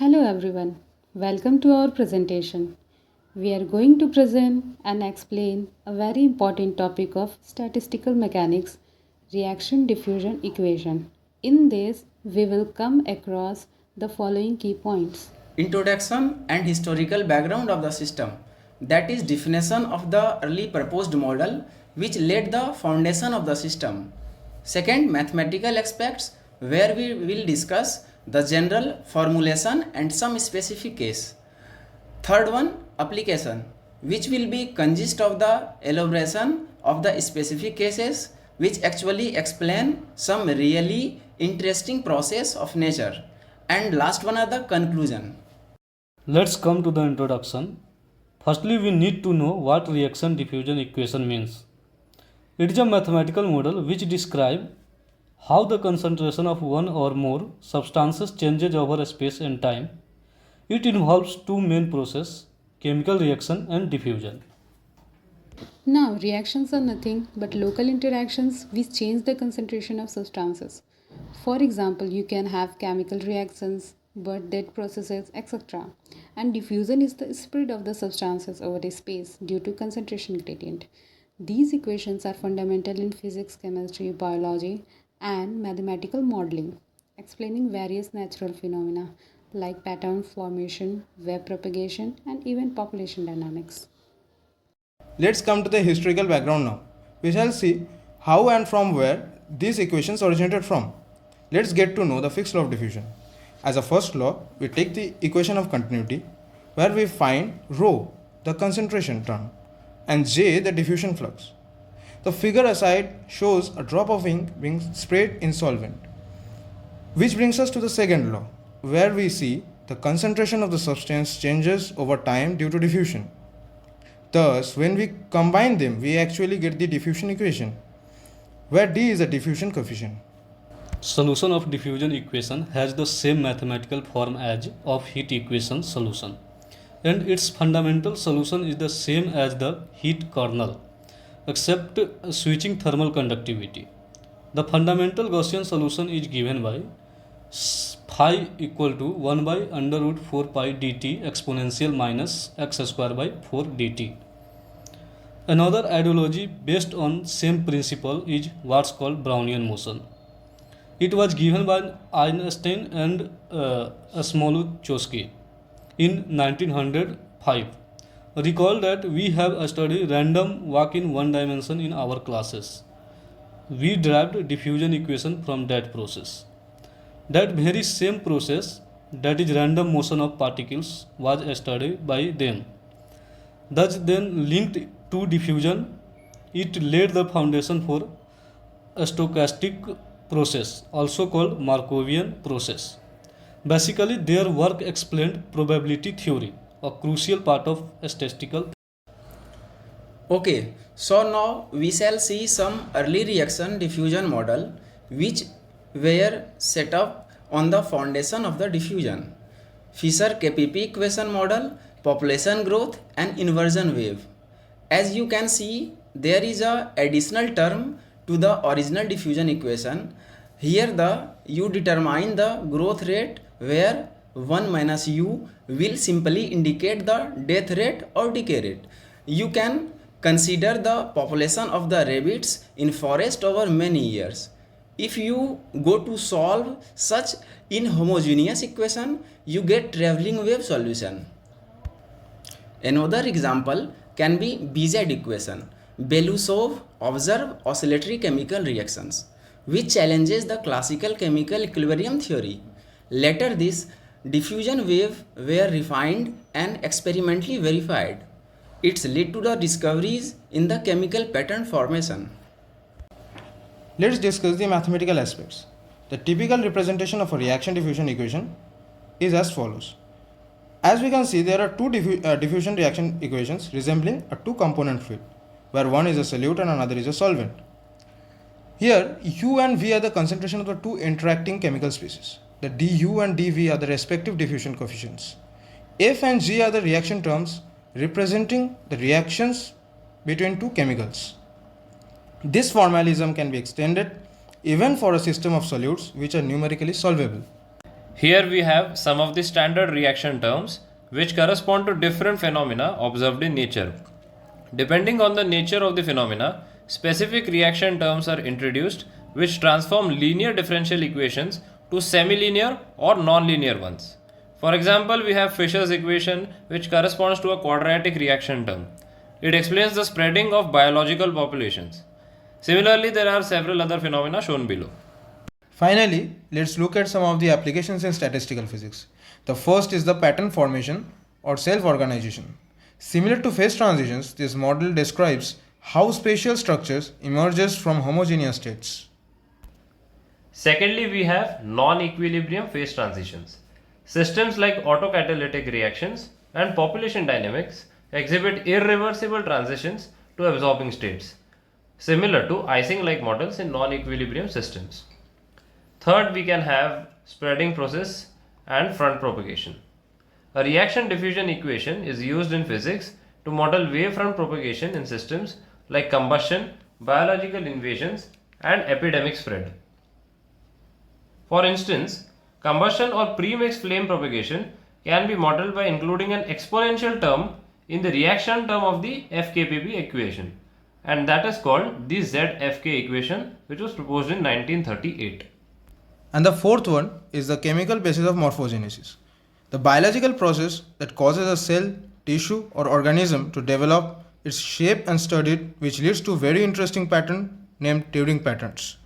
Hello everyone, welcome to our presentation. We are going to present and explain a very important topic of statistical mechanics, reaction diffusion equation. In this, we will come across the following key points. Introduction and historical background of the system, that is definition of the early proposed model which laid the foundation of the system. Second, mathematical aspects where we will discuss the general formulation and some specific case. Third one, application, which will be consist of the elaboration of the specific cases which actually explain some really interesting process of nature. And last one are the conclusion. Let's come to the introduction. Firstly, we need to know what reaction diffusion equation means. It is a mathematical model which describes how the concentration of one or more substances changes over space and time. It involves two main processes, chemical reaction and diffusion. Now, reactions are nothing but local interactions which change the concentration of substances. For example, you can have chemical reactions, but dead processes, etc. And diffusion is the spread of the substances over a space due to concentration gradient. These equations are fundamental in physics, chemistry, biology, and mathematical modeling, explaining various natural phenomena like pattern formation, wave propagation, and even population dynamics. Let's come to the historical background now. We shall see how and from where these equations originated from. Let's get to know the fixed law of diffusion. As a first law, we take the equation of continuity where we find rho, the concentration term, and J, the diffusion flux. The figure aside shows a drop of ink being sprayed in solvent, which brings us to the second law, where we see the concentration of the substance changes over time due to diffusion. Thus, when we combine them, we actually get the diffusion equation, where D is the diffusion coefficient. Solution of diffusion equation has the same mathematical form as of heat equation solution, and its fundamental solution is the same as the heat kernel, except switching thermal conductivity. The fundamental Gaussian solution is given by phi equal to 1 by under root 4 pi dt exponential minus x square by 4 dt. Another ideology based on same principle is what's called Brownian motion. It was given by Einstein and Smoluchowski in 1905. Recall that we have studied random walk in one dimension in our classes. We derived diffusion equation from that process. That very same process, that is random motion of particles, was studied by them. Thus then linked to diffusion, it laid the foundation for a stochastic process, also called Markovian process. Basically, their work explained probability theory, a crucial part of statistical. Okay, so now we shall see some early reaction diffusion model which were set up on the foundation of the diffusion. Fisher-KPP equation model, population growth and inversion wave. As you can see, there is a additional term to the original diffusion equation. Here u determine the growth rate where 1 minus u will simply indicate the death rate or decay rate. You can consider the population of the rabbits in forest over many years. If you go to solve such inhomogeneous equation, you get traveling wave solution. Another example can be BZ equation, Belousov observed oscillatory chemical reactions, which challenges the classical chemical equilibrium theory. Later this diffusion wave were refined and experimentally verified. It's led to the discoveries in the chemical pattern formation. Let's discuss the mathematical aspects. The typical representation of a reaction diffusion equation is as follows. As we can see, there are two diffusion reaction equations resembling a two-component fluid, where one is a solute and another is a solvent. Here, U and V are the concentration of the two interacting chemical species. The du and dV are the respective diffusion coefficients. F and G are the reaction terms representing the reactions between two chemicals. This formalism can be extended even for a system of solutes which are numerically solvable. Here we have some of the standard reaction terms which correspond to different phenomena observed in nature. Depending on the nature of the phenomena, specific reaction terms are introduced which transform linear differential equations to semi-linear or non-linear ones. For example, we have Fisher's equation which corresponds to a quadratic reaction term. It explains the spreading of biological populations. Similarly, there are several other phenomena shown below. Finally, let's look at some of the applications in statistical physics. The first is the pattern formation or self-organization. Similar to phase transitions, this model describes how spatial structures emerges from homogeneous states. Secondly, we have non-equilibrium phase transitions. Systems like autocatalytic reactions and population dynamics exhibit irreversible transitions to absorbing states, similar to icing-like models in non-equilibrium systems. Third, we can have spreading process and front propagation. A reaction diffusion equation is used in physics to model wavefront propagation in systems like combustion, biological invasions, and epidemic spread. For instance, combustion or premixed flame propagation can be modeled by including an exponential term in the reaction term of the FKPB equation, and that is called the ZFK equation, which was proposed in 1938. And the fourth one is the chemical basis of morphogenesis, the biological process that causes a cell, tissue, or organism to develop its shape and studied, which leads to very interesting pattern named Turing patterns.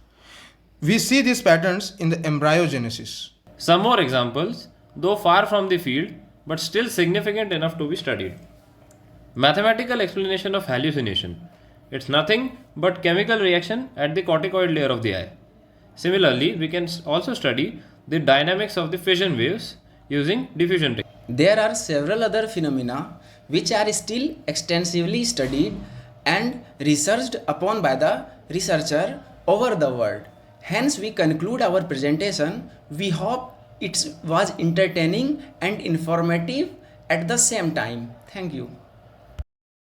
We see these patterns in the embryogenesis. Some more examples, though far from the field, but still significant enough to be studied. Mathematical explanation of hallucination. It's nothing but chemical reaction at the corticoid layer of the eye. Similarly, we can also study the dynamics of the fission waves using diffusion technique. There are several other phenomena which are still extensively studied and researched upon by the researcher over the world. Hence, we conclude our presentation. We hope it was entertaining and informative at the same time. Thank you.